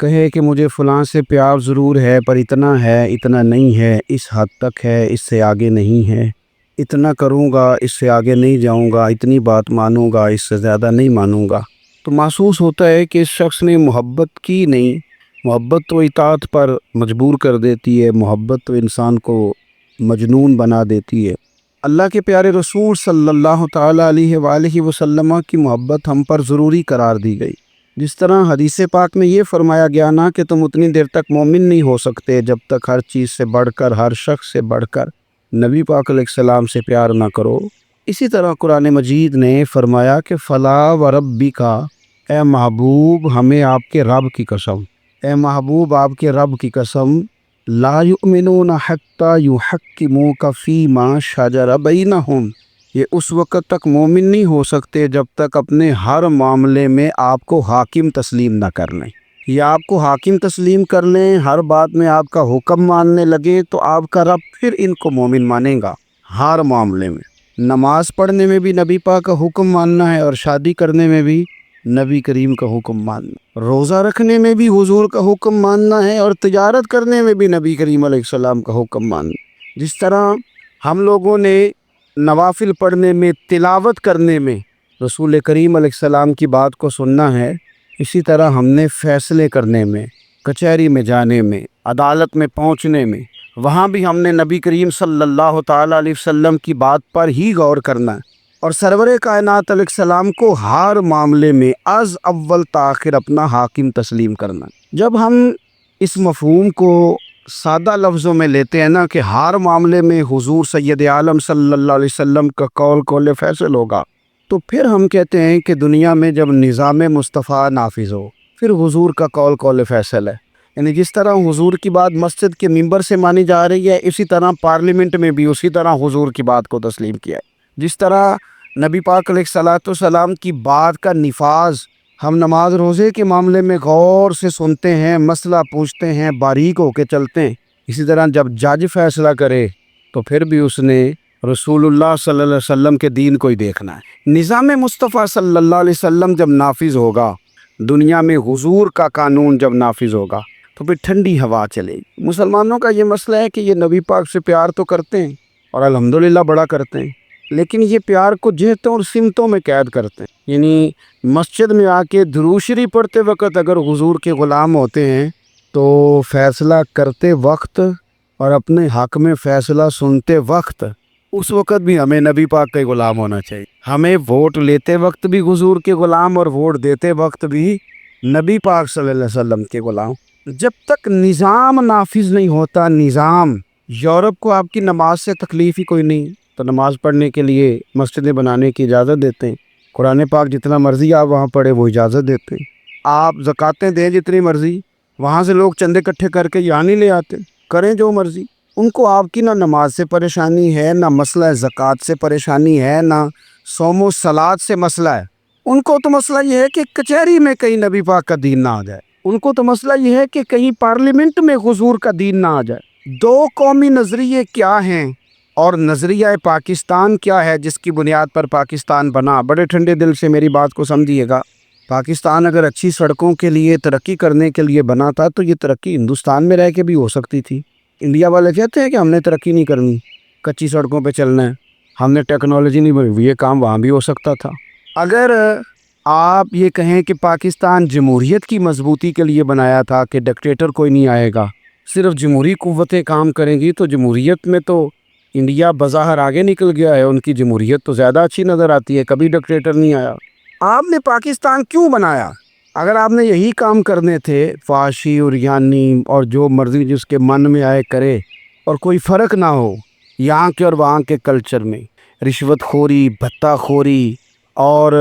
کہے کہ مجھے فلاں سے پیار ضرور ہے پر اتنا ہے اتنا نہیں ہے، اس حد تک ہے اس سے آگے نہیں ہے، اتنا کروں گا اس سے آگے نہیں جاؤں گا، اتنی بات مانوں گا اس سے زیادہ نہیں مانوں گا، تو محسوس ہوتا ہے کہ اس شخص نے محبت کی نہیں۔ محبت تو اطاعت پر مجبور کر دیتی ہے، محبت تو انسان کو مجنون بنا دیتی ہے۔ اللہ کے پیارے رسول صلی اللہ تعالیٰ علیہ وآلہ وسلم کی محبت ہم پر ضروری قرار دی گئی۔ جس طرح حدیث پاک میں یہ فرمایا گیا نا کہ تم اتنی دیر تک مومن نہیں ہو سکتے جب تک ہر چیز سے بڑھ کر، ہر شخص سے بڑھ کر نبی پاک علیہ السلام سے پیار نہ کرو، اسی طرح قرآن مجید نے فرمایا کہ فلا وربک، اے محبوب ہمیں آپ کے رب کی قسم، اے محبوب آپ کے رب کی قسم، لا یؤمنون حتی یحکموک فیما شجر بینہم، یہ اس وقت تک مومن نہیں ہو سکتے جب تک اپنے ہر معاملے میں آپ کو حاکم تسلیم نہ کر لیں۔ یہ آپ کو حاکم تسلیم کر لیں، ہر بات میں آپ کا حکم ماننے لگے تو آپ کا رب پھر ان کو مومن مانے گا۔ ہر معاملے میں، نماز پڑھنے میں بھی نبی پاک کا حکم ماننا ہے، اور شادی کرنے میں بھی نبی کریم کا حکم ماننا، روزہ رکھنے میں بھی حضور کا حکم ماننا ہے، اور تجارت کرنے میں بھی نبی کریم علیہ السلام کا حکم ماننا۔ جس طرح ہم لوگوں نے نوافل پڑھنے میں، تلاوت کرنے میں رسول کریم علیہ السلام کی بات کو سننا ہے، اسی طرح ہم نے فیصلے کرنے میں، کچہری میں جانے میں، عدالت میں پہنچنے میں، وہاں بھی ہم نے نبی کریم صلی اللہ تعالیٰ علیہ وسلم کی بات پر ہی غور کرنا ہے، اور سرور کائنات علیہ السلام کو ہر معاملے میں از اول تاخر اپنا حاکم تسلیم کرنا ہے۔ جب ہم اس مفہوم کو سادہ لفظوں میں لیتے ہیں نا کہ ہر معاملے میں حضور سید عالم صلی اللہ علیہ وسلم کا قول فیصل ہوگا، تو پھر ہم کہتے ہیں کہ دنیا میں جب نظام مصطفیٰ نافذ ہو پھر حضور کا قول فیصل ہے۔ یعنی جس طرح حضور کی بات مسجد کے ممبر سے مانی جا رہی ہے، اسی طرح پارلیمنٹ میں بھی اسی طرح حضور کی بات کو تسلیم کیا ہے۔ جس طرح نبی پاک علیہ الصلوۃ والسلام کی بات کا نفاذ ہم نماز روزے کے معاملے میں غور سے سنتے ہیں، مسئلہ پوچھتے ہیں، باریک ہو کے چلتے ہیں، اسی طرح جب جج فیصلہ کرے تو پھر بھی اس نے رسول اللہ صلی اللہ علیہ وسلم کے دین کو ہی دیکھنا ہے۔ نظام مصطفیٰ صلی اللہ علیہ وسلم جب نافذ ہوگا، دنیا میں حضور کا قانون جب نافذ ہوگا تو پھر ٹھنڈی ہوا چلے گی۔ مسلمانوں کا یہ مسئلہ ہے کہ یہ نبی پاک سے پیار تو کرتے ہیں اور الحمدللہ بڑا کرتے ہیں، لیکن یہ پیار کو جہتوں اور سمتوں میں قید کرتے ہیں۔ یعنی مسجد میں آ کے درود شریف پڑھتے وقت اگر حضور کے غلام ہوتے ہیں تو فیصلہ کرتے وقت اور اپنے حق میں فیصلہ سنتے وقت، اس وقت بھی ہمیں نبی پاک کا غلام ہونا چاہیے۔ ہمیں ووٹ لیتے وقت بھی حضور کے غلام، اور ووٹ دیتے وقت بھی نبی پاک صلی اللہ علیہ وسلم کے غلام۔ جب تک نظام نافذ نہیں ہوتا، نظام، یورپ کو آپ کی نماز سے تکلیف ہی کوئی نہیں تو نماز پڑھنے کے لیے مسجدیں بنانے کی اجازت دیتے ہیں، قرآن پاک جتنا مرضی آپ وہاں پڑھیں وہ اجازت دیتے ہیں، آپ زکاتیں دیں جتنی مرضی، وہاں سے لوگ چندے اکٹھے کر کے یہاں نہیں لے آتے، کریں جو مرضی۔ ان کو آپ کی نہ نماز سے پریشانی ہے، نہ مسئلہ زکوٰۃ سے پریشانی ہے، نہ صوم و صلات سے مسئلہ ہے۔ ان کو تو مسئلہ یہ ہے کہ کچہری میں کہیں نبی پاک کا دین نہ آ جائے، ان کو تو مسئلہ یہ ہے کہ کہیں پارلیمنٹ میں حضور کا دین نہ آ جائے۔ دو قومی نظریے کیا ہیں اور نظریہ پاکستان کیا ہے جس کی بنیاد پر پاکستان بنا؟ بڑے ٹھنڈے دل سے میری بات کو سمجھیے گا۔ پاکستان اگر اچھی سڑکوں کے لیے، ترقی کرنے کے لیے بنا تھا تو یہ ترقی ہندوستان میں رہ کے بھی ہو سکتی تھی۔ انڈیا والے کہتے ہیں کہ ہم نے ترقی نہیں کرنی، کچی سڑکوں پہ چلنا ہے، ہم نے ٹیکنالوجی نہیں بنی، یہ کام وہاں بھی ہو سکتا تھا۔ اگر آپ یہ کہیں کہ پاکستان جمہوریت کی مضبوطی کے لیے بنایا تھا کہ ڈکٹیٹر کوئی نہیں آئے گا، صرف جمہوری قوتیں کام کریں گی، تو جمہوریت میں تو انڈیا بظاہر آگے نکل گیا ہے، ان کی جمہوریت تو زیادہ اچھی نظر آتی ہے، کبھی ڈکٹیٹر نہیں آیا۔ آپ نے پاکستان کیوں بنایا؟ اگر آپ نے یہی کام کرنے تھے، فحاشی اور یعنی اور جو مرضی جس کے من میں آئے کرے، اور کوئی فرق نہ ہو یہاں کے اور وہاں کے کلچر میں، رشوت خوری، بھتہ خوری اور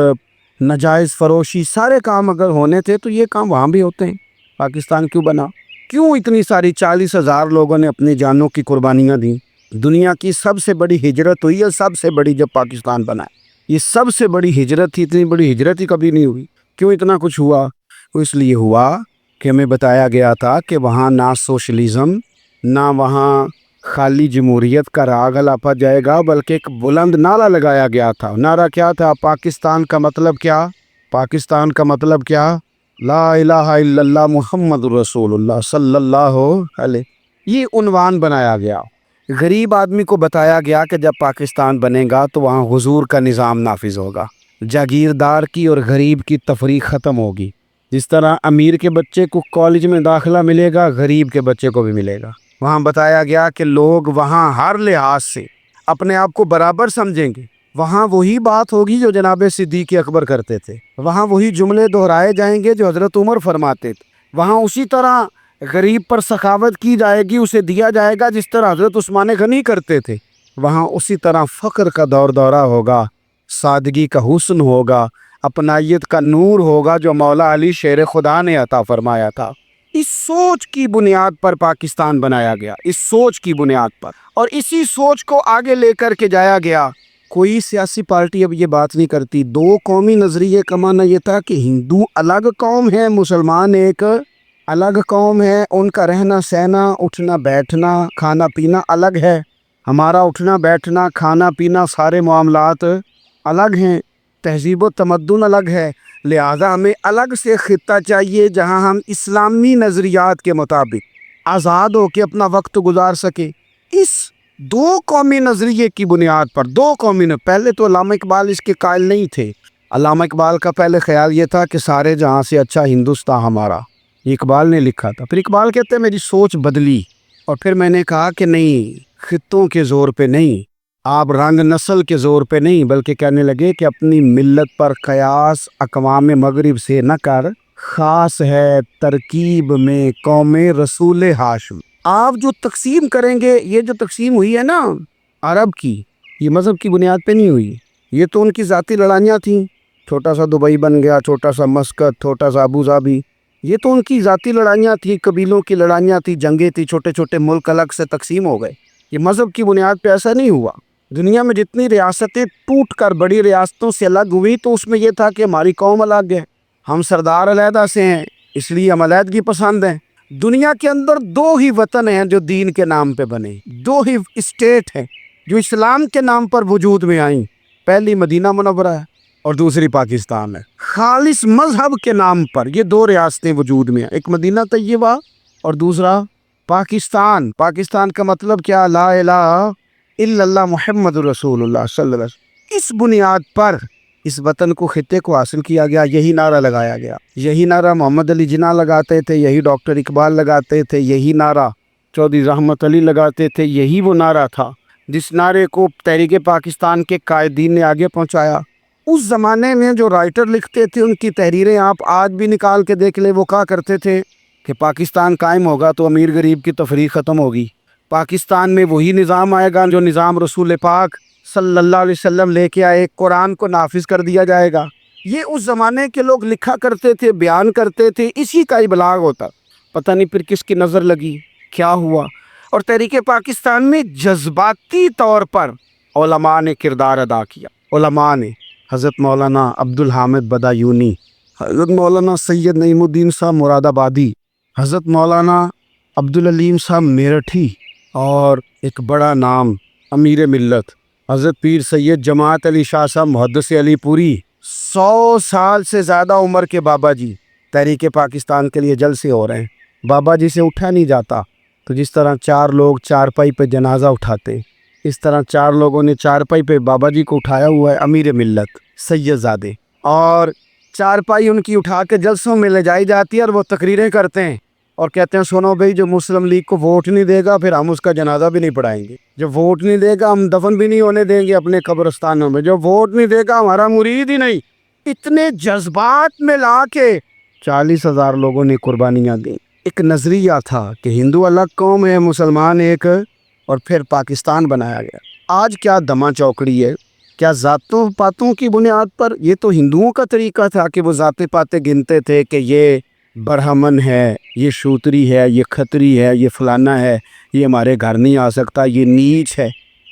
ناجائز فروشی، سارے کام اگر ہونے تھے تو یہ کام وہاں بھی ہوتے ہیں۔ پاکستان کیوں بنا؟ کیوں اتنی ساری 40,000 لوگوں نے اپنی جانوں کی قربانیاں دیں؟ دنیا کی سب سے بڑی ہجرت ہوئی ہے، سب سے بڑی، جب پاکستان بنا ہے۔ یہ سب سے بڑی ہجرت تھی، اتنی بڑی ہجرت ہی کبھی نہیں ہوئی۔ کیوں اتنا کچھ ہوا؟ وہ اس لیے ہوا کہ ہمیں بتایا گیا تھا کہ وہاں نہ سوشلزم، نہ وہاں خالی جمہوریت کا راگ الاپا جائے گا، بلکہ ایک بلند نعرہ لگایا گیا تھا۔ نعرہ کیا تھا؟ پاکستان کا مطلب کیا؟ پاکستان کا مطلب کیا؟ لا الہ الا اللہ محمد رسول اللہ صلی اللہ علیہ، یہ عنوان بنایا گیا۔ غریب آدمی کو بتایا گیا کہ جب پاکستان بنے گا تو وہاں حضور کا نظام نافذ ہوگا، جاگیردار کی اور غریب کی تفریق ختم ہوگی۔ جس طرح امیر کے بچے کو کالج میں داخلہ ملے گا، غریب کے بچے کو بھی ملے گا۔ وہاں بتایا گیا کہ لوگ وہاں ہر لحاظ سے اپنے آپ کو برابر سمجھیں گے۔ وہاں وہی بات ہوگی جو جناب صدیق اکبر کرتے تھے، وہاں وہی جملے دہرائے جائیں گے جو حضرت عمر فرماتے تھے، وہاں اسی طرح غریب پر سخاوت کی جائے گی، اسے دیا جائے گا جس طرح حضرت عثمان غنی کرتے تھے۔ وہاں اسی طرح فقر کا دور دورہ ہوگا، سادگی کا حسن ہوگا، اپنائیت کا نور ہوگا جو مولا علی شیر خدا نے عطا فرمایا تھا۔ اس سوچ کی بنیاد پر پاکستان بنایا گیا، اس سوچ کی بنیاد پر، اور اسی سوچ کو آگے لے کر کے جایا گیا۔ کوئی سیاسی پارٹی اب یہ بات نہیں کرتی۔ دو قومی نظریے کا معنی یہ تھا کہ ہندو الگ قوم ہے، مسلمان ایک الگ قوم ہے، ان کا رہنا سہنا، اٹھنا بیٹھنا، کھانا پینا الگ ہے، ہمارا اٹھنا بیٹھنا، کھانا پینا، سارے معاملات الگ ہیں، تہذیب و تمدن الگ ہے، لہذا ہمیں الگ سے خطہ چاہیے جہاں ہم اسلامی نظریات کے مطابق آزاد ہو کے اپنا وقت گزار سکیں۔ اس دو قومی نظریے کی بنیاد پر پہلے تو علامہ اقبال اس کے قائل نہیں تھے۔ علامہ اقبال کا پہلے خیال یہ تھا کہ سارے جہاں سے اچھا ہندوستان ہمارا، یہ اقبال نے لکھا تھا۔ پھر اقبال کہتے ہیں میری سوچ بدلی، اور پھر میں نے کہا کہ نہیں، خطوں کے زور پہ نہیں، آپ رنگ نسل کے زور پہ نہیں، بلکہ کہنے لگے کہ اپنی ملت پر قیاس اقوام مغرب سے نہ کر، خاص ہے ترکیب میں قوم رسول ہاشم۔ آپ جو تقسیم کریں گے، یہ جو تقسیم ہوئی ہے نا عرب کی، یہ مذہب کی بنیاد پہ نہیں ہوئی، یہ تو ان کی ذاتی لڑائیاں تھیں۔ چھوٹا سا دبئی بن گیا، چھوٹا سا مسقط، چھوٹا سا ابو ظبی، یہ تو ان کی ذاتی لڑائیاں تھیں، قبیلوں کی لڑائیاں تھیں، جنگیں تھیں، چھوٹے چھوٹے ملک الگ سے تقسیم ہو گئے۔ یہ مذہب کی بنیاد پہ ایسا نہیں ہوا۔ دنیا میں جتنی ریاستیں ٹوٹ کر بڑی ریاستوں سے الگ ہوئی تو اس میں یہ تھا کہ ہماری قوم الگ ہے، ہم سردار علیحدہ سے ہیں، اس لیے ہم علیحدگی پسند ہیں۔ دنیا کے اندر دو ہی وطن ہیں جو دین کے نام پہ بنے، دو ہی اسٹیٹ ہیں جو اسلام کے نام پر وجود میں آئیں، پہلی مدینہ منورہ ہے اور دوسری پاکستان ہے۔ خالص مذہب کے نام پر یہ دو ریاستیں وجود میں ہیں، ایک مدینہ طیبہ اور دوسرا پاکستان۔ پاکستان کا مطلب کیا؟ لا الہ الا اللہ محمد رسول اللہ صلی اللہ علیہ وسلم۔ اس بنیاد پر اس وطن کو، خطے کو حاصل کیا گیا، یہی نعرہ لگایا گیا، یہی نعرہ محمد علی جناح لگاتے تھے، یہی ڈاکٹر اقبال لگاتے تھے، یہی نعرہ چودھری رحمت علی لگاتے تھے، یہی وہ نعرہ تھا جس نعرے کو تحریک پاکستان کے قائدین نے آگے پہنچایا۔ اس زمانے میں جو رائٹر لکھتے تھے ان کی تحریریں آپ آج بھی نکال کے دیکھ لیں، وہ کہا کرتے تھے کہ پاکستان قائم ہوگا تو امیر غریب کی تفریق ختم ہوگی، پاکستان میں وہی نظام آئے گا جو نظام رسول پاک صلی اللہ علیہ وسلم لے کے آئے، قرآن کو نافذ کر دیا جائے گا۔ یہ اس زمانے کے لوگ لکھا کرتے تھے، بیان کرتے تھے، اسی کا ابلاغ ہوتا۔ پتہ نہیں پھر کس کی نظر لگی، کیا ہوا، اور تحریک پاکستان میں جذباتی طور پر علماء نے کردار ادا کیا۔ علماء نے حضرت مولانا عبدالحامد بدایونی، حضرت مولانا سید نعیم الدین صاحب مراد آبادی، حضرت مولانا عبدالعلیم صاحب میرٹھی، اور ایک بڑا نام امیر ملت حضرت پیر سید جماعت علی شاہ صاحب محدث علی پوری، 100 سال سے زیادہ عمر کے بابا جی تحریک پاکستان کے لیے جلسے ہو رہے ہیں۔ بابا جی سے اٹھا نہیں جاتا، تو جس طرح 4 لوگ چارپائی پہ جنازہ اٹھاتے، اس طرح 4 لوگوں نے چارپائی پہ بابا جی کو اٹھایا ہوا ہے، امیر ملت سید زادے، اور چارپائی ان کی اٹھا کے جلسوں میں لے جائی جاتی ہے اور وہ تقریریں کرتے ہیں اور کہتے ہیں سنو بھائی، جو مسلم لیگ کو ووٹ نہیں دے گا پھر ہم اس کا جنازہ بھی نہیں پڑھائیں گے، جو ووٹ نہیں دے گا ہم دفن بھی نہیں ہونے دیں گے اپنے قبرستانوں میں، جو ووٹ نہیں دے گا ہمارا مرید ہی نہیں۔ اتنے جذبات میں لا کے 40,000 لوگوں نے قربانیاں دیں۔ ایک نظریہ تھا کہ ہندو الگ قوم ہے، مسلمان ایک، اور پھر پاکستان بنایا گیا۔ آج کیا دما چوکڑی ہے، کیا ذاتوں پاتوں کی بنیاد پر؟ یہ تو ہندوؤں کا طریقہ تھا کہ وہ ذاتیں پاتیں گنتے تھے کہ یہ برہمن ہے، یہ شوتری ہے، یہ کھتری ہے، یہ فلانا ہے، یہ ہمارے گھر نہیں آ سکتا، یہ نیچ ہے۔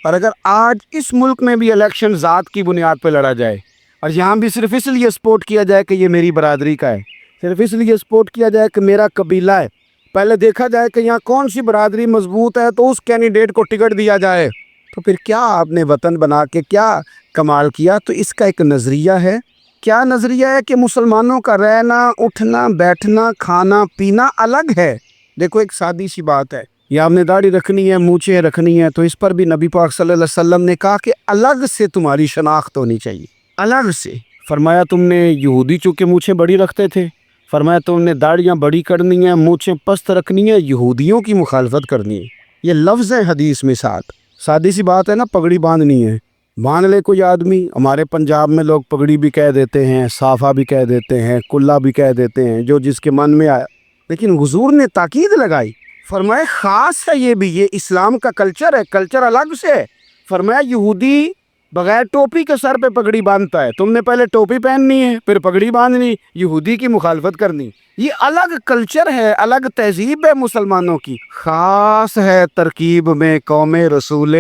اور اگر آج اس ملک میں بھی الیکشن ذات کی بنیاد پہ لڑا جائے اور یہاں بھی صرف اس لیے سپورٹ کیا جائے کہ یہ میری برادری کا ہے، صرف اس لیے سپورٹ کیا جائے کہ میرا قبیلہ ہے، پہلے دیکھا جائے کہ یہاں کون سی برادری مضبوط ہے تو اس کینڈیڈیٹ کو ٹکٹ دیا جائے، تو پھر کیا آپ نے وطن بنا کے کیا کمال کیا؟ تو اس کا ایک نظریہ ہے کیا نظریہ ہے کہ مسلمانوں کا رہنا اٹھنا بیٹھنا کھانا پینا الگ ہے؟ دیکھو ایک سادی سی بات ہے، یا آپ نے داڑھی رکھنی ہے مونچھیں رکھنی ہے تو اس پر بھی نبی پاک صلی اللہ علیہ وسلم نے کہا کہ الگ سے تمہاری شناخت ہونی چاہیے، الگ سے۔ فرمایا تم نے یہودی چونکہ مونچھیں بڑی رکھتے تھے، فرمایا تم نے داڑیاں بڑی کرنی ہیں مونچھیں پست رکھنی ہے، یہودیوں کی مخالفت کرنی ہے۔ یہ لفظ ہے حدیث میں ساتھ، سادی سی بات ہے نا، پگڑی باندھنی ہے، باندھ لے کوئی آدمی۔ ہمارے پنجاب میں لوگ پگڑی بھی کہہ دیتے ہیں، صافہ بھی کہہ دیتے ہیں، کلا بھی کہہ دیتے ہیں، جو جس کے من میں آیا، لیکن حضور نے تاکید لگائی، فرمایا خاص ہے یہ بھی، یہ اسلام کا کلچر ہے، کلچر الگ سے ہے۔ فرمایا یہودی بغیر ٹوپی کے سر پہ پگڑی باندھتا ہے، تم نے پہلے ٹوپی پہننی ہے پھر پگڑی باندھنی، یہودی کی مخالفت کرنی۔ یہ الگ کلچر ہے، الگ تہذیب ہے مسلمانوں کی، خاص ہے ترکیب میں قوم رسول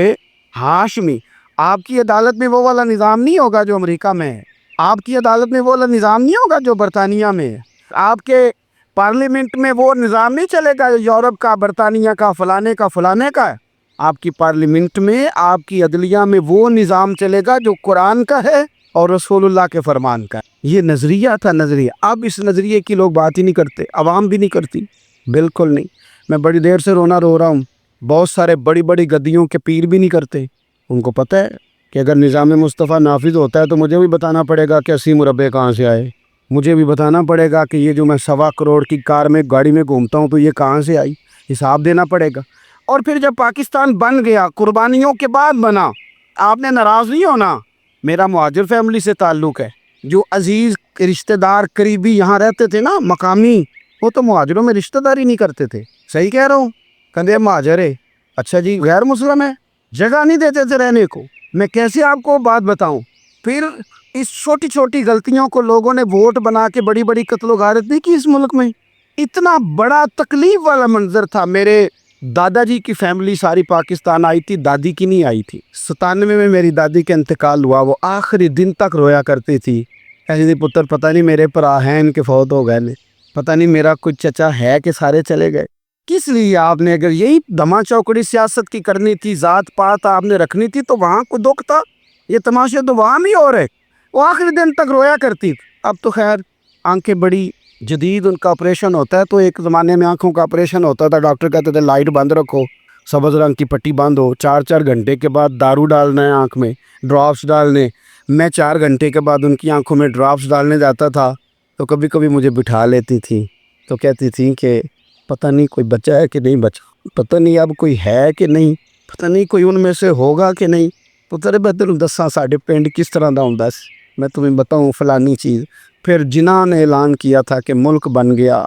ہاشمی۔ آپ کی عدالت میں وہ والا نظام نہیں ہوگا جو امریکہ میں ہے، آپ کی عدالت میں وہ والا نظام نہیں ہوگا جو برطانیہ میں ہے، آپ کے پارلیمنٹ میں وہ نظام نہیں چلے گا یورپ کا، برطانیہ کا، فلانے کا فلانے کا ہے۔ آپ کی پارلیمنٹ میں، آپ کی عدلیہ میں وہ نظام چلے گا جو قرآن کا ہے اور رسول اللہ کے فرمان کا ہے۔ یہ نظریہ تھا، نظریہ۔ اب اس نظریے کی لوگ بات ہی نہیں کرتے، عوام بھی نہیں کرتی، بالکل نہیں۔ میں بڑی دیر سے رونا رو رہا ہوں، بہت سارے بڑی بڑی گدیوں کے پیر بھی نہیں کرتے۔ ان کو پتہ ہے کہ اگر نظام مصطفیٰ نافذ ہوتا ہے تو مجھے بھی بتانا پڑے گا کہ 80 مربع کہاں سے آئے، مجھے بھی بتانا پڑے گا کہ یہ جو میں 1.25 کروڑ کی کار میں گاڑی میں گھومتا ہوں تو یہ کہاں سے آئی، حساب دینا پڑے گا۔ اور پھر جب پاکستان بن گیا، قربانیوں کے بعد بنا، آپ نے ناراض نہیں ہونا، میرا مہاجر فیملی سے تعلق ہے، جو عزیز رشتہ دار قریبی یہاں رہتے تھے نا مقامی، وہ تو مہاجروں میں رشتہ داری نہیں کرتے تھے، صحیح کہہ رہا ہوں؟ کندھے مہاجر ہے، اچھا جی غیر مسلم ہے، جگہ نہیں دیتے تھے رہنے کو۔ میں کیسے آپ کو بات بتاؤں؟ پھر اس چھوٹی چھوٹی غلطیوں کو لوگوں نے ووٹ بنا کے بڑی بڑی قتل و غارت نہیں کی اس ملک میں۔ اتنا بڑا تکلیف والا منظر تھا۔ میرے دادا جی کی فیملی ساری پاکستان آئی تھی، دادی کی نہیں آئی تھی۔ 97 میں میری دادی کا انتقال ہوا، وہ آخری دن تک رویا کرتی تھی، ایسے پتر پتہ نہیں میرے پرا ہیں ان کے فوت ہو گئے، پتہ نہیں میرا کوئی چچا ہے کہ سارے چلے گئے۔ کس لیے آپ نے، اگر یہی دما چوکڑی سیاست کی کرنی تھی، ذات پات آپ نے رکھنی تھی تو وہاں کوئی دکھ تھا؟ یہ تماشے تو وہاں بھی ہو رہے۔ وہ آخری دن تک رویا کرتی تھی۔ اب تو خیر آنکھیں بڑی جدید، ان کا آپریشن ہوتا ہے، تو ایک زمانے میں آنکھوں کا آپریشن ہوتا تھا، ڈاکٹر کہتے تھے لائٹ بند رکھو، سبز رنگ کی پٹی بند ہو، 4 گھنٹے کے بعد دارو ڈالنا ہے آنکھ میں، ڈراپس ڈالنے۔ میں 4 گھنٹے کے بعد ان کی آنکھوں میں ڈراپس ڈالنے جاتا تھا تو کبھی کبھی مجھے بٹھا لیتی تھی، تو کہتی تھیں کہ پتہ نہیں کوئی بچہ ہے کہ نہیں بچہ، پتہ نہیں اب کوئی ہے کہ نہیں، پتہ نہیں کوئی ان میں سے ہوگا کہ نہیں۔ پتر بہتر دساں ساڈے پنڈ کس طرح دا ہوندا سی، میں تمہیں بتاؤں فلانی چیز۔ پھر جناح نے اعلان کیا تھا کہ ملک بن گیا،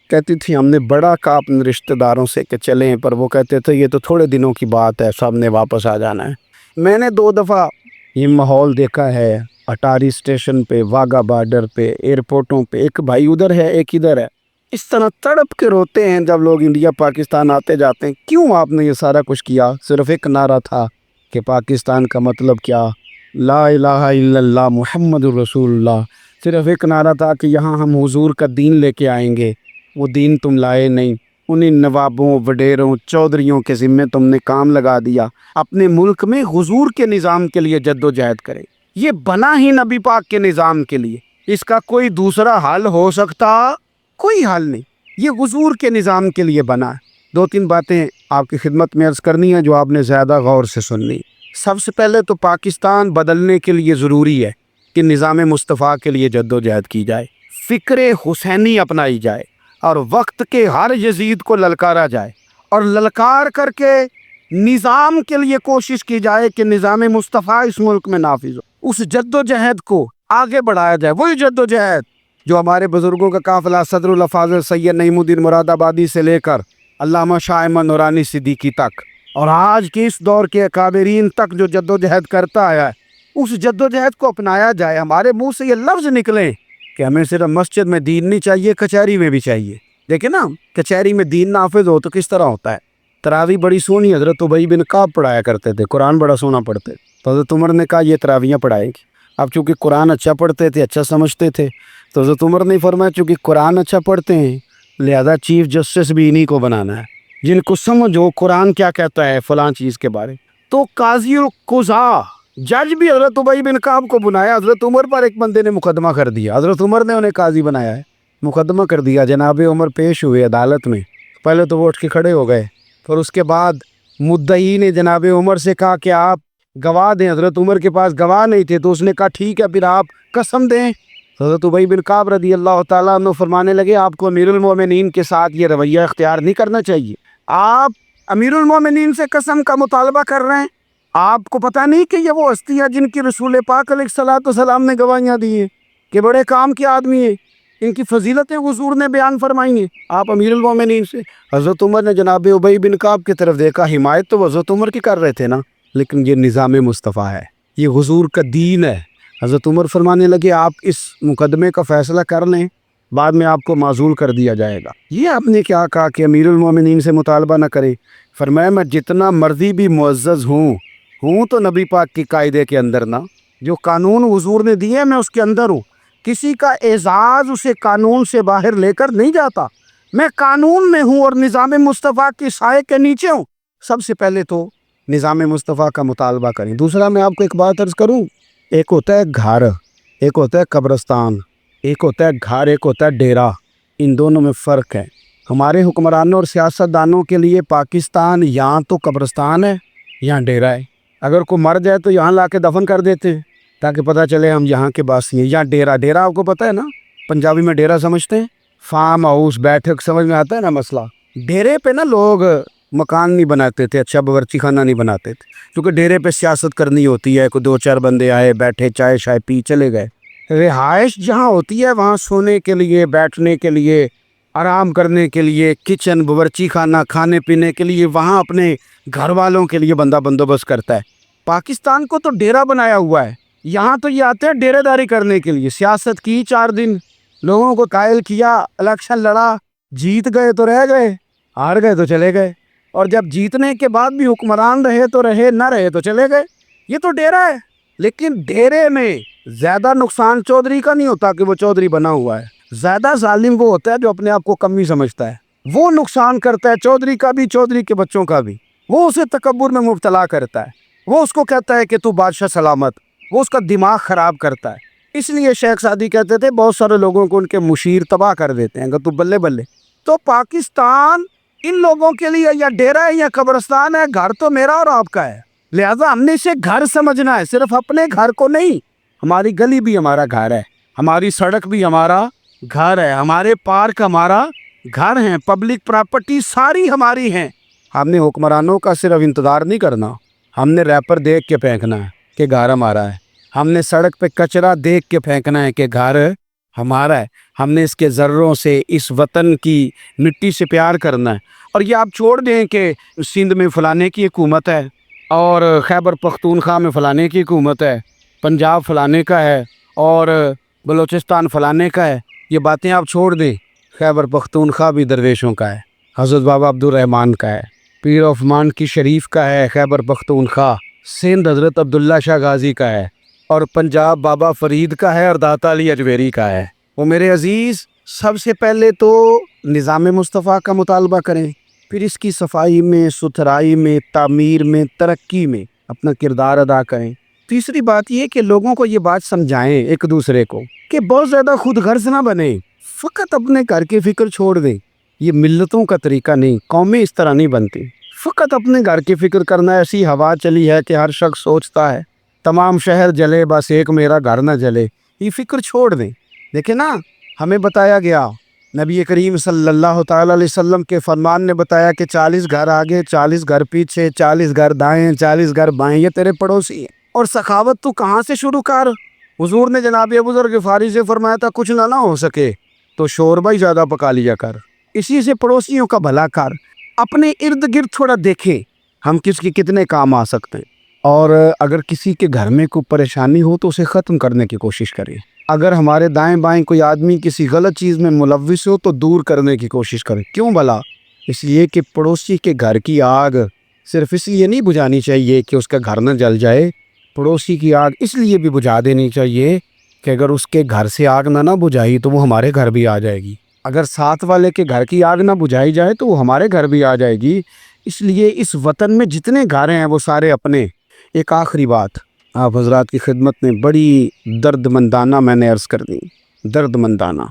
کہتی تھی ہم نے بڑا کہا اپنے رشتہ داروں سے کہ چلیں، پر وہ کہتے تھے یہ تو تھوڑے دنوں کی بات ہے، سب نے واپس آ جانا ہے۔ میں نے 2 دفعہ یہ ماحول دیکھا ہے، اٹاری اسٹیشن پہ، واگا بارڈر پہ، ایئرپورٹوں پہ، ایک بھائی ادھر ہے ایک ادھر ہے، اس طرح تڑپ کے روتے ہیں جب لوگ انڈیا پاکستان آتے جاتے ہیں۔ کیوں آپ نے یہ سارا کچھ کیا؟ صرف ایک نعرہ تھا کہ پاکستان کا مطلب کیا، لا الہ الا اللہ محمد الرسول اللہ، صرف ایک نعرہ تھا کہ یہاں ہم حضور کا دین لے کے آئیں گے۔ وہ دین تم لائے نہیں، انہیں نوابوں، وڈیروں، چودھریوں کے ذمے تم نے کام لگا دیا۔ اپنے ملک میں حضور کے نظام کے لیے جد و جہد کرے، یہ بنا ہی نبی پاک کے نظام کے لیے، اس کا کوئی دوسرا حل ہو سکتا؟ کوئی حل نہیں، یہ حضور کے نظام کے لیے بنا ہے۔ 2-3 باتیں آپ کی خدمت میں عرض کرنی ہے جو آپ نے زیادہ غور سے سننی۔ سب سے پہلے تو پاکستان بدلنے کے لیے ضروری ہے کہ نظام مصطفیٰ کے لیے جد و جہد کی جائے، فکر حسینی اپنائی جائے، اور وقت کے ہر یزید کو للکارا جائے، اور للکار کر کے نظام کے لیے کوشش کی جائے کہ نظام مصطفیٰ اس ملک میں نافذ ہو۔ اس جد و جہد کو آگے بڑھایا جائے، وہی جد و جہد جو ہمارے بزرگوں کا قافلہ صدر الافاضل سید نعیم الدین مراد آبادی سے لے کر علامہ شاہ احمد نورانی صدیقی تک، اور آج کے اس دور کے اکابرین تک جو جد و جہد کرتا آیا ہے، اس جد و جہد کو اپنایا جائے۔ ہمارے منہ سے یہ لفظ نکلیں کہ ہمیں صرف مسجد میں دین نہیں چاہیے، کچہری میں بھی چاہیے۔ دیکھیں نا، کچہری میں دین نافذ ہو تو کس طرح ہوتا ہے۔ تراویح بڑی سونی حضرت ابی بن کعب پڑھایا کرتے تھے، قرآن بڑا سونا پڑھتے، تو حضرت عمر نے کہا یہ تراویحیں پڑھائے گی۔ اب چونکہ قرآن اچھا پڑھتے تھے، اچھا سمجھتے تھے، تو حضرت عمر نے فرمایا چونکہ قرآن اچھا پڑھتے ہیں لہذا چیف جسٹس بھی انہی کو بنانا ہے، جن کو سمجھ ہو قرآن کیا کہتا ہے فلاں چیز کے بارے۔ تو قاضی القضاء جج بھی حضرت ابی بن کعب کو بنایا. حضرت عمر پر ایک بندے نے مقدمہ کر دیا, حضرت عمر نے انہیں قاضی بنایا ہے, مقدمہ کر دیا. جناب عمر پیش ہوئے عدالت میں. پہلے تو وہ اٹھ کے کھڑے ہو گئے, پھر اس کے بعد مدعی نے جناب عمر سے کہا کہ آپ گواہ دیں. حضرت عمر کے پاس گواہ نہیں تھے, تو اس نے کہا ٹھیک ہے پھر آپ قسم دیں. حضرت ابی بن کعب رضی اللہ تعالیٰ عنہ فرمانے لگے آپ کو امیر المومنین کے ساتھ یہ رویہ اختیار نہیں کرنا چاہیے. آپ امیر المومنین سے قسم کا مطالبہ کر رہے ہیں. آپ کو پتہ نہیں کہ یہ وہ ہستی ہے جن کی رسول پاک علیہ الصلوۃ والسلام نے گواہیاں دی ہیں کہ بڑے کام کے آدمی ہیں, ان کی فضیلتیں حضور نے بیان فرمائی ہیں, آپ امیر المومنین سے. حضرت عمر نے جناب ابی بن کعب کی طرف دیکھا, حمایت تو حضرت عمر کی کر رہے تھے نا, لیکن یہ نظام مصطفیٰ ہے, یہ حضور کا دین ہے. حضرت عمر فرمانے لگے آپ اس مقدمے کا فیصلہ کر لیں, بعد میں آپ کو معزول کر دیا جائے گا. یہ آپ نے کیا کہا کہ امیر المومنین سے مطالبہ نہ کرے؟ فرمایا میں جتنا مرضی بھی معزز ہوں تو نبی پاک کی قاعدے کے اندر نا, جو قانون حضور نے دیے میں اس کے اندر ہوں. کسی کا اعزاز اسے قانون سے باہر لے کر نہیں جاتا. میں قانون میں ہوں اور نظام مصطفیٰ کی سائے کے نیچے ہوں. سب سے پہلے تو نظام مصطفیٰ کا مطالبہ کریں. دوسرا میں آپ کو ایک بات عرض کروں, ایک ہوتا ہے گھر, ایک ہوتا ہے قبرستان. ایک ہوتا ہے گھر, ایک ہوتا ہے ڈیرا. ان دونوں میں فرق ہے. ہمارے حکمرانوں اور سیاستدانوں کے لیے پاکستان یہاں تو قبرستان ہے, یہاں ڈیرا ہے. اگر کوئی مر جائے تو یہاں لا کے دفن کر دیتے ہیں تاکہ پتہ چلے ہم یہاں کے باسی ہیں. یہاں ڈیرا آپ کو پتہ ہے نا, پنجابی میں ڈیرا سمجھتے ہیں, فارم ہاؤس, بیٹھک, سمجھ میں آتا ہے نا مسئلہ. ڈیرے پہ نا لوگ مکان نہیں بناتے تھے, اچھا باورچی خانہ نہیں بناتے تھے, کیونکہ ڈیرے پہ سیاست کرنی ہوتی ہے. کوئی 2-4 بندے آئے, بیٹھے, چائے شائے پی, چلے گئے. رہائش جہاں ہوتی ہے وہاں سونے کے لیے, بیٹھنے کے لیے, آرام کرنے کے لیے, کچن, باورچی خانہ, کھانے پینے کے لیے, وہاں اپنے گھر والوں کے لیے بندہ بندوبست کرتا ہے. پاکستان کو تو ڈیرا بنایا ہوا ہے. یہاں تو یہ آتے ہیں ڈیرے داری کرنے کے لیے. سیاست کی 4 دن, لوگوں کو قائل کیا, الیکشن لڑا, جیت گئے تو رہ گئے, ہار گئے تو چلے گئے, اور جب جیتنے کے بعد بھی حکمران رہے تو رہے, نہ رہے تو چلے گئے. یہ تو ڈیرا ہے. لیکن ڈیرے میں زیادہ نقصان چودھری کا نہیں ہوتا کہ وہ چودھری بنا ہوا ہے. زیادہ ظالم وہ ہوتا ہے جو اپنے آپ کو کمی سمجھتا ہے. وہ نقصان کرتا ہے چودھری کا بھی, چودھری کے بچوں کا بھی. وہ اسے تکبر میں مبتلا کرتا ہے. وہ اس کو کہتا ہے کہ تو بادشاہ سلامت. وہ اس کا دماغ خراب کرتا ہے. اس لیے شیخ سعدی کہتے تھے بہت سارے لوگوں کو ان کے مشیر تباہ کر دیتے ہیں, اگر تو بلے بلے. تو پاکستان ان لوگوں کے لیے یا ڈیرا ہے یا قبرستان ہے. گھر تو میرا اور آپ کا ہے, لہذا ہم نے اسے گھر سمجھنا ہے, صرف اپنے گھر کو نہیں. ہماری گلی بھی ہمارا گھر ہے, ہماری سڑک بھی ہمارا گھر ہے, ہمارے پارک ہمارا گھر ہیں, پبلک پراپرٹی ساری ہماری ہیں. ہم نے حکمرانوں کا صرف انتظار نہیں کرنا, ہم نے ریپر دیکھ کے پھینکنا ہے کہ گھر ہمارا ہے. ہم نے سڑک پہ کچرا دیکھ کے پھینکنا ہے کہ گھر ہمارا ہے. ہم نے اس کے ذروں سے, اس وطن کی مٹی سے پیار کرنا ہے. اور یہ آپ چھوڑ دیں کہ سندھ میں فلانے کی حکومت ہے, اور خیبر پختونخوا میں فلانے کی حکومت ہے, پنجاب فلانے کا ہے, اور بلوچستان فلانے کا ہے. یہ باتیں آپ چھوڑ دیں. خیبر پختونخوا بھی درویشوں کا ہے, حضرت بابا عبدالرحمن کا ہے, پیر عثمان کی شریف کا ہے خیبر پختونخوا. سندھ حضرت عبداللہ شاہ غازی کا ہے, اور پنجاب بابا فرید کا ہے, اور داتا علی اجمیری کا ہے. وہ میرے عزیز, سب سے پہلے تو نظام مصطفیٰ کا مطالبہ کریں, پھر اس کی صفائی میں, ستھرائی میں, تعمیر میں, ترقی میں اپنا کردار ادا کریں. تیسری بات یہ کہ لوگوں کو یہ بات سمجھائیں ایک دوسرے کو کہ بہت زیادہ خود غرض نہ بنیں, فقط اپنے گھر کی فکر چھوڑ دیں. یہ ملتوں کا طریقہ نہیں, قومیں اس طرح نہیں بنتی. فقط اپنے گھر کی فکر کرنا. ایسی ہوا چلی ہے کہ ہر شخص سوچتا ہے تمام شہر جلے بس ایک میرا گھر نہ جلے. یہ فکر چھوڑ دیں. دیکھیں نا, ہمیں بتایا گیا, نبی کریم صلی اللہ تعالی علیہ وسلم کے فرمان نے بتایا کہ 40 گھر آگے, 40 گھر پیچھے, 40 گھر دائیں, 40 گھر بائیں, یہ تیرے پڑوسی ہیں. اور سخاوت تو کہاں سے شروع کر. حضور نے جناب ابو ذر غفاری سے فرمایا تھا کچھ نہ ہو سکے تو شوربہ ہی زیادہ پکا لیا کر, اسی سے پڑوسیوں کا بھلا کر. اپنے ارد گرد تھوڑا دیکھیں ہم کس کی کتنے کام آ سکتے ہیں, اور اگر کسی کے گھر میں کوئی پریشانی ہو تو اسے ختم کرنے کی کوشش کریں. اگر ہمارے دائیں بائیں کوئی آدمی کسی غلط چیز میں ملوث ہو تو دور کرنے کی کوشش کریں. کیوں بھلا؟ اس لیے کہ پڑوسی کے گھر کی آگ صرف اس لیے نہیں بجھانی چاہیے کہ اس کا گھر نہ جل جائے. پڑوسی کی آگ اس لیے بھی بجھا دینی چاہیے کہ اگر اس کے گھر سے آگ نہ بجھائی تو وہ ہمارے گھر بھی آ جائے گی. اگر ساتھ والے کے گھر کی آگ نہ بجھائی جائے تو وہ ہمارے گھر بھی آ جائے گی. اس لیے اس وطن میں جتنے گھر ہیں وہ سارے اپنے. ایک آخری بات, آپ حضرات کی خدمت میں بڑی درد مندانہ میں نے عرض کر دی، درد مندانہ۔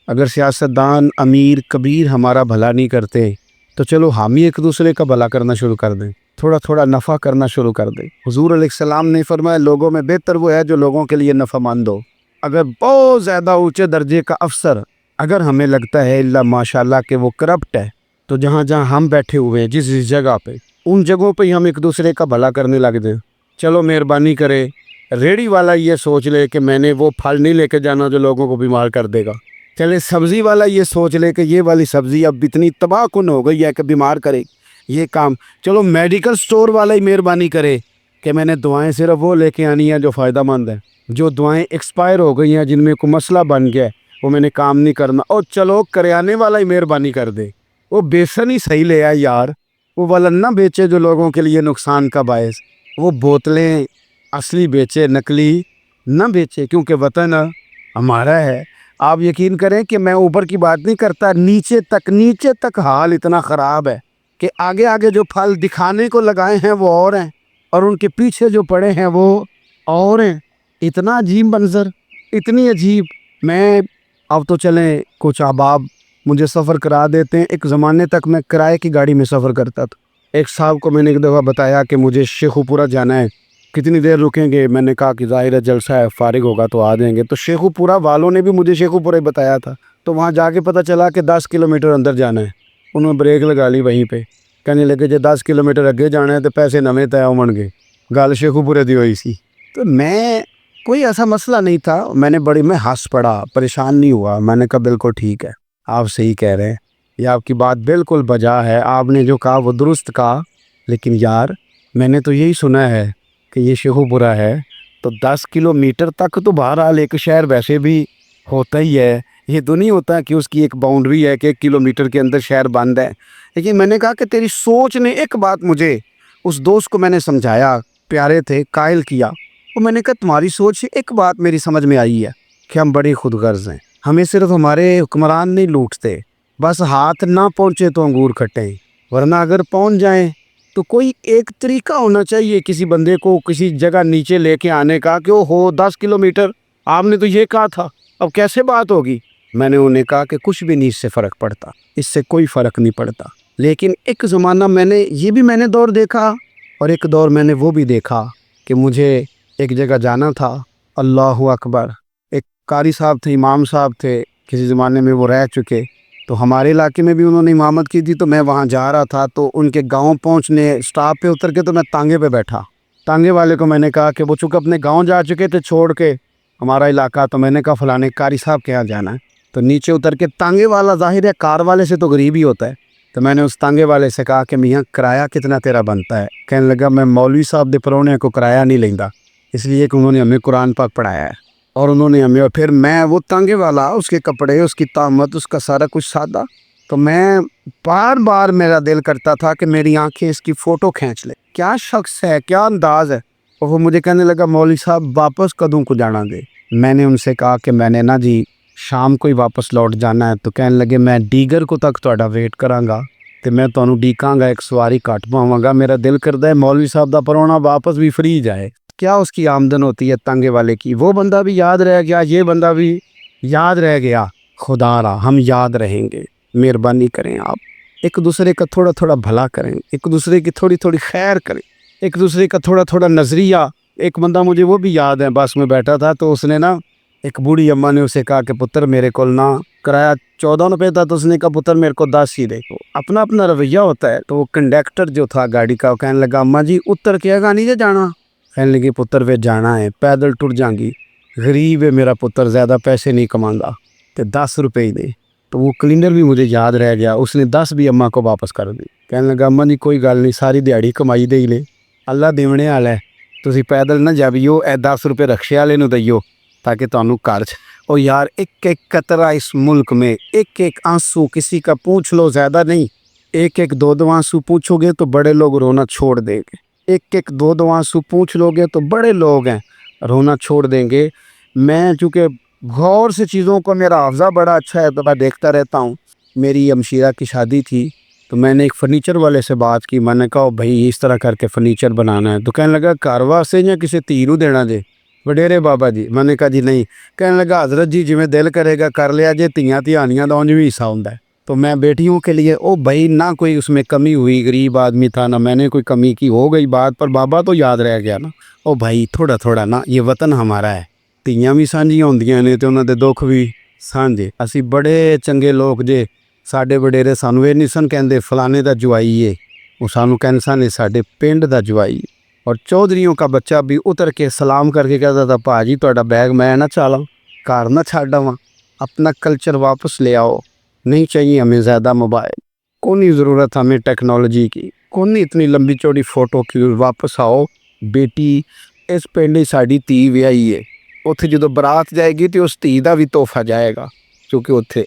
اگر سیاستدان امیر کبیر ہمارا بھلا نہیں کرتے تو چلو ہم ہی ایک دوسرے کا بھلا کرنا شروع کر دیں، تھوڑا تھوڑا نفع کرنا شروع کر دیں۔ حضور علیہ السلام نے فرمایا لوگوں میں بہتر وہ ہے جو لوگوں کے لیے نفع مند ہو۔ اگر بہت زیادہ اونچے درجے کا افسر اگر ہمیں لگتا ہے اللہ ماشاءاللہ کہ وہ کرپٹ ہے، تو جہاں جہاں ہم بیٹھے ہوئے ہیں جس جگہ پہ، ان جگہوں پہ ہی ہم ایک دوسرے کا بھلا کرنے لگ جائیں۔ چلو مہربانی کرے ریڑھی والا یہ سوچ لے کہ میں نے وہ پھل نہیں لے کے جانا جو لوگوں کو بیمار کر دے گا۔ چلے سبزی والا یہ سوچ لے کہ یہ والی سبزی اب اتنی تباہ کن ہو گئی ہے کہ بیمار کرے یہ کام۔ چلو میڈیکل سٹور والا ہی مہربانی کرے کہ میں نے دعائیں صرف وہ لے کے آنی ہیں جو فائدہ مند ہیں، جو دعائیں ایکسپائر ہو گئی ہیں جن میں کوئی مسئلہ بن گیا ہے وہ میں نے کام نہیں کرنا۔ اور چلو کریانے والا ہی مہربانی کر دے، وہ بیسن ہی صحیح لے آئے یار، وہ والا نہ بیچے جو لوگوں کے لیے نقصان کا باعث، وہ بوتلیں اصلی بیچے نقلی نہ بیچے، کیونکہ وطن ہمارا ہے۔ آپ یقین کریں کہ میں اوپر کی بات نہیں کرتا، نیچے تک حال اتنا خراب ہے کہ آگے آگے جو پھل دکھانے کو لگائے ہیں وہ اور ہیں، اور ان کے پیچھے جو پڑے ہیں وہ اور ہیں۔ اتنا عجیب منظر، اتنی عجیب۔ میں اب تو چلیں کچھ احباب مجھے سفر کرا دیتے ہیں، ایک زمانے تک میں کرائے کی گاڑی میں سفر کرتا تھا۔ ایک صاحب کو میں نے ایک دفعہ بتایا کہ مجھے شیخو پورہ جانا ہے، کتنی دیر رکیں گے؟ میں نے کہا کہ ظاہر ہے جلسہ ہے، فارغ ہوگا تو آ جائیں گے۔ تو شیخو پورہ والوں نے بھی مجھے شیخو پورہ بتایا تھا، تو وہاں جا کے پتہ چلا کہ 10 کلومیٹر اندر جانا ہے۔ انہوں نے بریک لگا لی وہیں پہ، کہنے لگے جب 10 کلومیٹر اگے جانا ہے تو پیسے نویں طے ہون گے، گل شیخو پورے دی ہوئی سی۔ تو میں کوئی ایسا مسئلہ نہیں تھا، میں ہنس پڑا، پریشان نہیں ہوا۔ میں نے کہا بالکل ٹھیک ہے، آپ صحیح کہہ رہے ہیں، یہ آپ کی بات بالکل بجا ہے، آپ نے جو کہا وہ درست کہا، لیکن یار میں نے تو یہی سنا ہے کہ یہ شیخو پورہ ہے تو 10 کلومیٹر تک تو بہرحال ایک شہر ویسے بھی ہوتا ہی ہے، یہ تو نہیں ہوتا کہ اس کی ایک باؤنڈری ہے کہ 1 کلومیٹر کے اندر شہر بند ہے۔ لیکن میں نے کہا کہ تیری سوچ نے ایک بات مجھے، اس دوست کو میں نے سمجھایا، پیارے تھے، قائل کیا، وہ میں نے کہا تمہاری سوچ سے ایک بات میری سمجھ میں آئی ہے کہ ہم بڑی خود غرض ہیں، ہمیں صرف ہمارے حکمران نہیں لوٹتے، بس ہاتھ نہ پہنچے تو انگور کھٹیں، ورنہ اگر پہنچ جائیں تو کوئی ایک طریقہ ہونا چاہیے کسی بندے کو کسی جگہ نیچے لے کے آنے کا کہ وہ ہو 10 کلومیٹر، آپ نے تو یہ کہا تھا، اب کیسے بات ہوگی؟ میں نے انہیں کہا کہ کچھ بھی نہیں اس سے فرق پڑتا، اس سے کوئی فرق نہیں پڑتا۔ لیکن ایک زمانہ میں نے دور دیکھا، اور ایک دور میں نے وہ بھی دیکھا کہ مجھے ایک جگہ جانا تھا، اللہ اکبر، ایک قاری صاحب تھے، امام صاحب تھے، کسی زمانے میں وہ رہ چکے، تو ہمارے علاقے میں بھی انہوں نے امامت کی تھی، تو میں وہاں جا رہا تھا، تو ان کے گاؤں پہنچنے سٹاپ پہ اتر کے تو میں تانگے پہ بیٹھا، تانگے والے کو میں نے کہا کہ وہ چونکہ اپنے گاؤں جا چکے تھے چھوڑ کے ہمارا علاقہ، تو میں نے کہا فلانے قاری صاحب کے یہاں جانا ہے، تو نیچے اتر کے تانگے والا ظاہر ہے کار والے سے تو غریب ہی ہوتا ہے، تو میں نے اس تانگے والے سے کہا کہ میاں کرایہ کتنا تیرا بنتا ہے؟ کہنے لگا میں مولوی صاحب دے پرونے کو کرایہ نہیں لینا، اس لیے کہ انہوں نے ہمیں قرآن پاک پڑھایا ہے، اور انہوں نے ہمیں، اور پھر میں وہ تانگے والا، اس کے کپڑے، اس کی طامت، اس کا سارا کچھ سادہ، تو میں بار بار میرا دل کرتا تھا کہ میری آنکھیں اس کی فوٹو کھینچ لے، کیا شخص ہے، کیا انداز ہے۔ اور وہ مجھے کہنے لگا مولوی صاحب واپس کدوں کو جانا دے؟ میں نے ان سے کہا کہ میں نے جی شام کو ہی واپس لوٹ جانا ہے، تو کہنے لگے میں ڈیگر کو تک تہاڈا ویٹ کراں گا، تو میں تانوں ڈیکاں گا، ایک سواری کٹ پاواں گا، میرا دل کردا ہے مولوی صاحب دا پرونا واپس بھی فری جائے۔ کیا اس کی آمدن ہوتی ہے تانگے والے کی، وہ بندہ بھی یاد رہ گیا، یہ بندہ بھی یاد رہ گیا، خدا را ہم یاد رہیں گے۔ مہربانی کریں آپ ایک دوسرے کا تھوڑا تھوڑا بھلا کریں، ایک دوسرے کی تھوڑی تھوڑی خیر کریں، ایک دوسرے کا تھوڑا تھوڑا نظریہ۔ ایک بندہ مجھے وہ بھی یاد ہے، بس میں بیٹھا تھا تو اس نے ایک بوڑھی اماں نے اسے کہا کہ پتر میرے کو کرایہ 14 روپے تھا، تو اس نے کہا پتر میرے کو 10 ہی دے۔ اپنا اپنا رویہ ہوتا ہے، تو وہ کنڈکٹر جو تھا گاڑی کا، وہ کہنے لگا اماں جی اتر کے گا نہیں جانا؟ کہنے لگی پتر وے جانا ہے، پیدل ٹر جائیں گی، غریب ہے میرا پتر، زیادہ پیسے نہیں کماندا، تے 10 روپے ہی دے۔ تو وہ کلینر بھی مجھے یاد رہ گیا، اس نے 10 بھی اماں کو واپس کر دی۔ کہنے لگا اماں جی کوئی گل نہیں، ساری دیہڑی کمائی دے لے، اللہ دیونے والا ہے، تسی پیدل نہ جاویو، اے 10 روپے رکشے والے نو دئیو تاکہ تانوں قرض۔ اور یار ایک ایک قطرہ اس ملک میں، ایک ایک آنسو کسی کا پوچھ لو، زیادہ نہیں، ایک ایک دو دو آنسو پوچھو گے تو بڑے لوگ رونا چھوڑ دیں گے، ایک ایک دو دو آنسو پوچھ لو گے تو بڑے لوگ ہیں رونا چھوڑ دیں گے۔ میں چونکہ غور سے چیزوں کو، میرا حافظہ بڑا اچھا ہے تو میں دیکھتا رہتا ہوں۔ میری ہمشیرہ کی شادی تھی تو میں نے ایک فرنیچر والے سے بات کی، میں نے کہا بھائی اس طرح کر کے فرنیچر بنانا ہے، تو کہنے لگا گھر واسطے یا کسی تیرو دینا جے وڈیرے بابا جی؟ میں نے کہا جی نہیں۔ کہنے لگا حضرت جی جی میں دل کرے گا کر لیا جے، تیاں تیانیاں دا اونج بھی حصہ ہوندا ہے، تو میں بیٹیوں کے لیے بھائی نہ کوئی اس میں کمی ہوئی، غریب آدمی تھا نہ میں نے کوئی کمی کی، ہو گئی بات، پر بابا تو یاد رہ گیا نا۔ بھائی تھوڑا تھوڑا نا، یہ وطن ہمارا ہے، تیاں بھی سانجیاں ہوندیاں نے تے انہاں دے دکھ بھی سانجے، اسی بڑے چنگے لوگ جے، ساڈے وڈیرے سانو یہ نہیں سن کہندے فلانے دا جوائی ہے، وہ سانو کہندے سن ساڈے پنڈ دا جوائی۔ اور چودھریوں کا بچہ بھی اتر کے سلام کر کے کہتا تھا پاجی تہاڈا بیگ میں نہ چالاں، گھر نہ چھڈ آواں، اپنا کلچر واپس لے آؤ، نہیں چاہیے ہمیں زیادہ موبائل، کونی ضرورت ہمیں ٹیکنالوجی کی، کونی اتنی لمبی چوڑی فوٹو کی، واپس آؤ بیٹی اس پنڈ ساڈی تھی ویائی ہے، اتھے جدو برات جائے گی تو اس تھی دا بھی تحفہ جائے گا، کیونکہ اتھے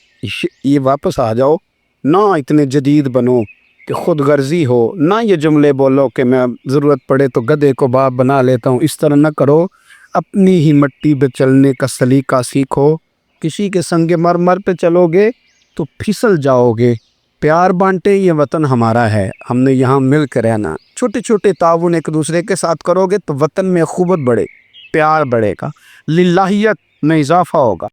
یہ واپس آ جاؤ، نہ اتنے جدید بنو کہ خود غرضی ہو، نہ یہ جملے بولو کہ میں ضرورت پڑے تو گدھے کو باپ بنا لیتا ہوں، اس طرح نہ کرو، اپنی ہی مٹی پہ چلنے کا سلیقہ سیکھو، کسی کے سنگ مرمر پہ چلو گے تو پھسل جاؤ گے، پیار بانٹے، یہ وطن ہمارا ہے، ہم نے یہاں مل کر رہنا، چھوٹے چھوٹے تعاون ایک دوسرے کے ساتھ کرو گے تو وطن میں اخوت بڑھے، پیار بڑھے گا، للہیت میں اضافہ ہوگا۔